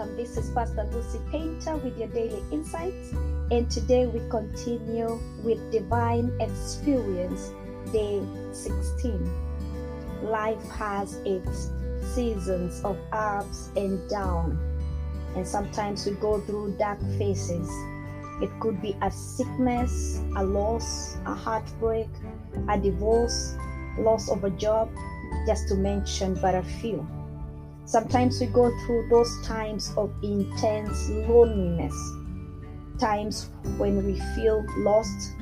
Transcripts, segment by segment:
welcome. This is Pastor Lucy Painter with your daily insights, and today we continue with Divine Experience, Day 16. Life has its seasons of ups and downs, and sometimes we go through dark phases. It could be a sickness, a loss, a heartbreak, a divorce, loss of a job, just to mention but a few. Sometimes we go through those times of intense loneliness, times when we feel lost,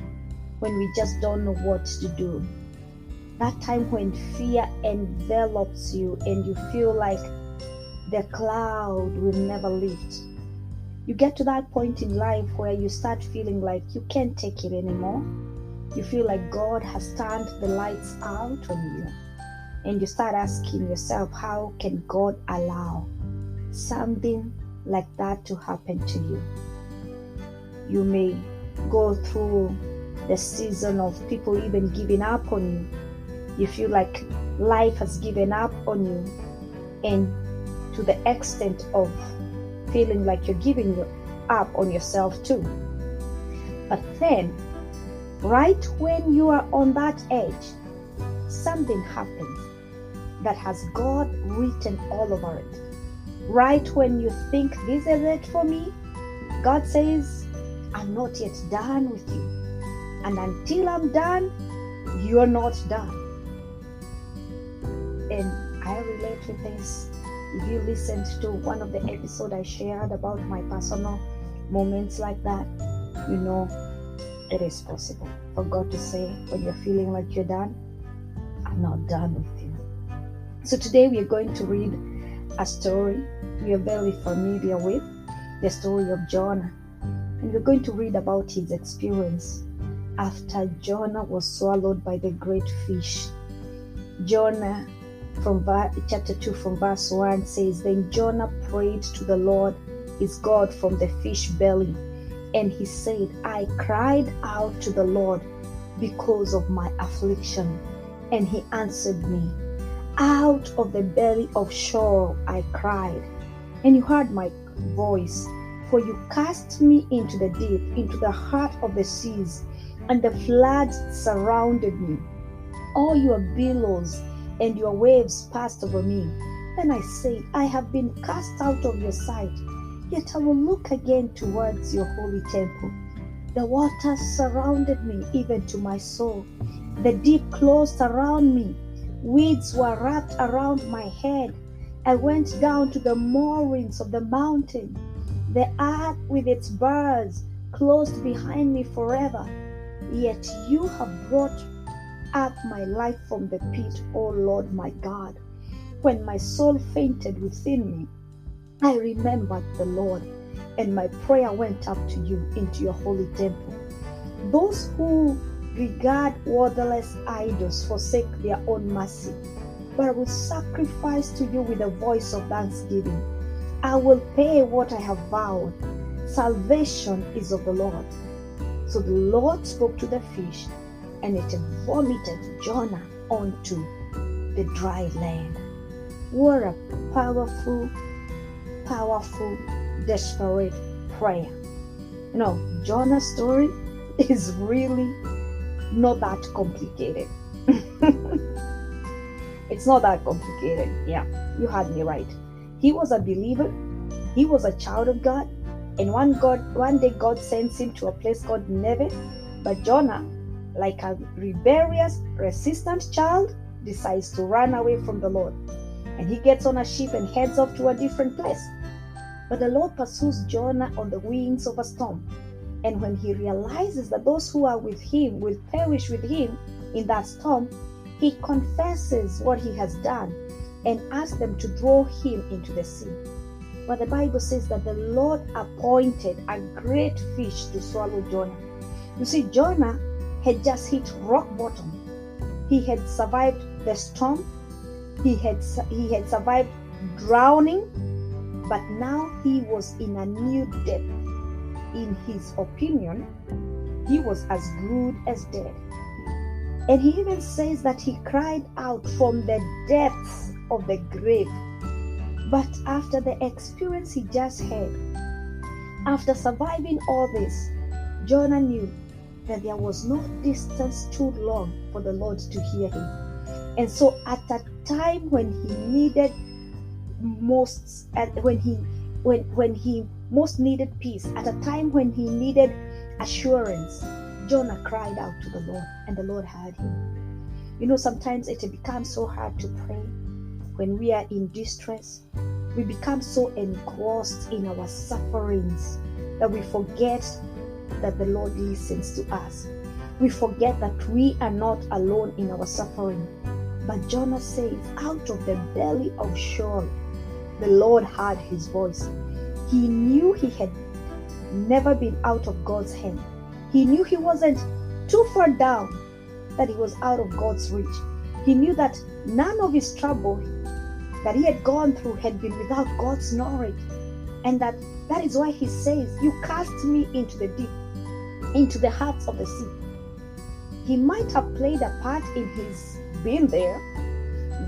when we just don't know what to do. That time when fear envelops you and you feel like the cloud will never lift. You get to that point in life where you start feeling like you can't take it anymore. You feel like God has turned the lights out on you. And you start asking yourself, how can God allow something like that to happen to you? You may go through the season of people even giving up on you. You feel like life has given up on you, and to the extent of feeling like you're giving up on yourself too. But then, right when you are on that edge, something happens that has God written all over it. Right when you think this is it for me, God says, I'm not yet done with you. And until I'm done, you're not done. And I relate with this. If you listened to one of the episodes I shared about my personal moments like that, you know it is possible for God to say, when you're feeling like you're done, I'm not done with you. So today we are going to read a story we are very familiar with, the story of Jonah. And we're going to read about his experience after Jonah was swallowed by the great fish. Jonah, from chapter 2 from verse 1 says, Then Jonah prayed to the Lord his God from the fish belly, and he said, I cried out to the Lord because of my affliction, and he answered me. Out of the belly of Sheol I cried, and you heard my voice. For you cast me into the deep, into the heart of the seas, and the floods surrounded me. All your billows and your waves passed over me. Then I said, I have been cast out of your sight, yet I will look again towards your holy temple. The waters surrounded me, even to my soul. The deep closed around me. Weeds were wrapped around my head. I went down to the moorings of the mountain. The earth with its birds closed behind me forever. Yet you have brought up my life from the pit, O Lord my God. When my soul fainted within me, I remembered the Lord, and my prayer went up to you into your holy temple. Those who regard worthless idols forsake their own mercy, but I will sacrifice to you with a voice of thanksgiving. I will pay what I have vowed. Salvation is of the Lord. So the Lord spoke to the fish, and it vomited Jonah onto the dry land. What a powerful, desperate prayer. You know, Jonah's story is really not that complicated. It's not that complicated. Yeah, you had me right. He was a believer. He was a child of God. And one day God sends him to a place called Nineveh. But Jonah, like a rebellious, resistant child, decides to run away from the Lord. And he gets on a ship and heads off to a different place. But the Lord pursues Jonah on the wings of a storm. And when he realizes that those who are with him will perish with him in that storm, he confesses what he has done and asks them to throw him into the sea. But the Bible says that the Lord appointed a great fish to swallow Jonah. You see, Jonah had just hit rock bottom. He had survived the storm. He had survived drowning, but now he was in a new depth. In his opinion, he was as good as dead. And he even says that he cried out from the depths of the grave. But after the experience he just had, after surviving all this, Jonah knew that there was no distance too long for the Lord to hear him. And so at a time when he needed most, when he most needed peace, at a time when he needed assurance, Jonah cried out to the Lord, and the Lord heard him. You know, sometimes it becomes so hard to pray when we are in distress. We become so engrossed in our sufferings that we forget that the Lord listens to us. We forget that we are not alone in our suffering. But Jonah says, out of the belly of Sheol, the Lord heard his voice. He knew he had never been out of God's hand. He knew he wasn't too far down, that he was out of God's reach. He knew that none of his trouble that he had gone through had been without God's knowledge. And that is why he says, you cast me into the deep, into the hearts of the sea. He might have played a part in his being there.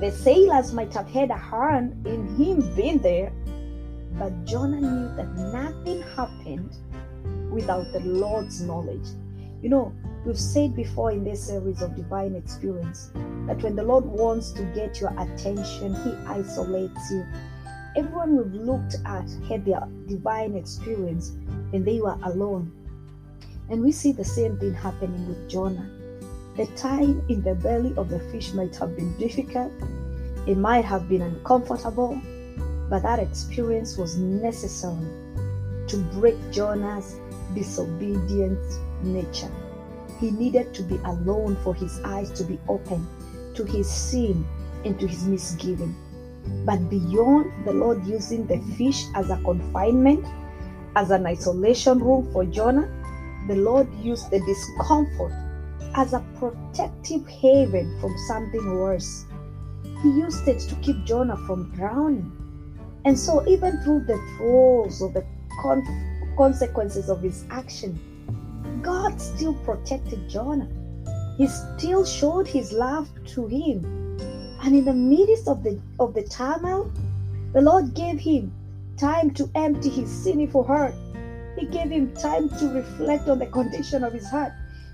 The sailors might have had a hand in him being there. But Jonah knew that nothing happened without the Lord's knowledge. You know, we've said before in this series of divine experience that when the Lord wants to get your attention, he isolates you. Everyone we've looked at had their divine experience when they were alone. And we see the same thing happening with Jonah. The time in the belly of the fish might have been difficult. It might have been uncomfortable, but that experience was necessary to break Jonah's disobedient nature. He needed to be alone for his eyes to be open to his sin and to his misgiving. But beyond the Lord using the fish as a confinement, as an isolation room for Jonah, the Lord used the discomfort as a protective haven from something worse. He used it to keep Jonah from drowning. And so even through the throes of the consequences of his action, God still protected Jonah. He still showed his love to him. And in the midst of the turmoil, the Lord gave him time to empty his sinful heart. He gave him time to reflect on the condition of his heart,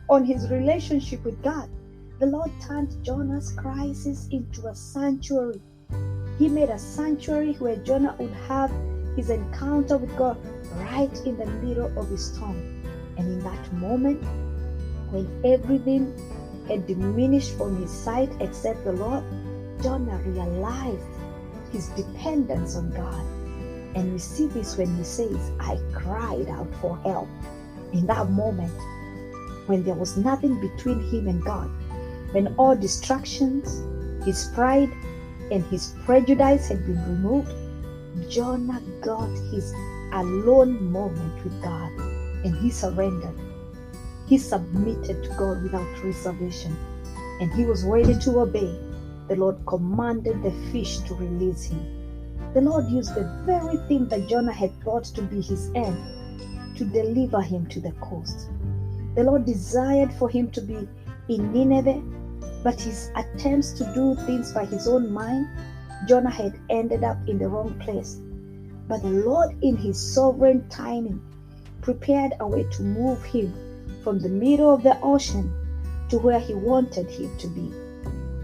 on his relationship with God. The Lord turned Jonah's crisis into a sanctuary. He made a sanctuary where Jonah would have his encounter with God right in the middle of his storm. And in that moment, when everything had diminished from his sight except the Lord, Jonah realized his dependence on God. And we see this when he says, I cried out for help. In that moment, when there was nothing between him and God, when all distractions, his pride, and his prejudice had been removed, Jonah got his alone moment with God, and he surrendered. He submitted to God without reservation, and he was ready to obey. The Lord commanded the fish to release him. The Lord used the very thing that Jonah had thought to be his end to deliver him to the coast. The Lord desired for him to be in Nineveh, but his attempts to do things by his own mind, Jonah had ended up in the wrong place. But the Lord, in his sovereign timing, prepared a way to move him from the middle of the ocean to where he wanted him to be.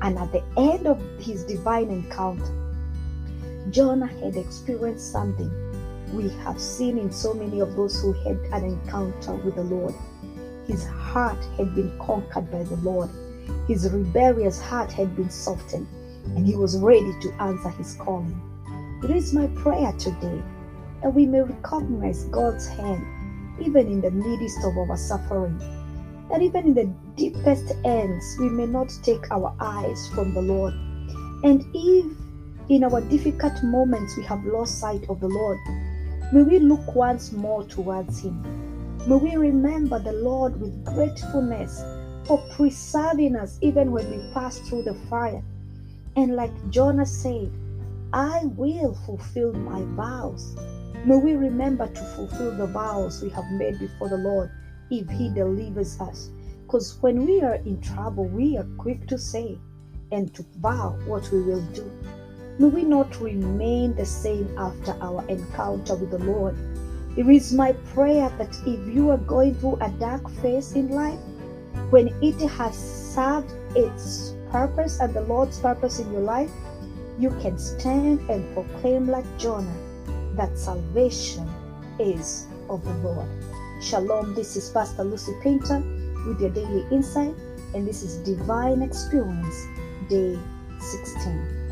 And at the end of his divine encounter, Jonah had experienced something we have seen in so many of those who had an encounter with the Lord. His heart had been conquered by the Lord. His rebellious heart had been softened, and he was ready to answer his calling. It is my prayer today that we may recognize God's hand even in the midst of our suffering, that even in the deepest ends we may not take our eyes from the Lord. And if in our difficult moments we have lost sight of the Lord, may we look once more towards him. May we remember the Lord with gratefulness for preserving us even when we pass through the fire. And like Jonah said, I will fulfill my vows. May we remember to fulfill the vows we have made before the Lord if he delivers us. Because when we are in trouble, we are quick to say and to vow what we will do. May we not remain the same after our encounter with the Lord. It is my prayer that if you are going through a dark phase in life, when it has served its purpose and the Lord's purpose in your life, you can stand and proclaim like Jonah that salvation is of the Lord. Shalom, this is Pastor Lucy Painter with your daily insight, and this is Divine Experience, Day 16.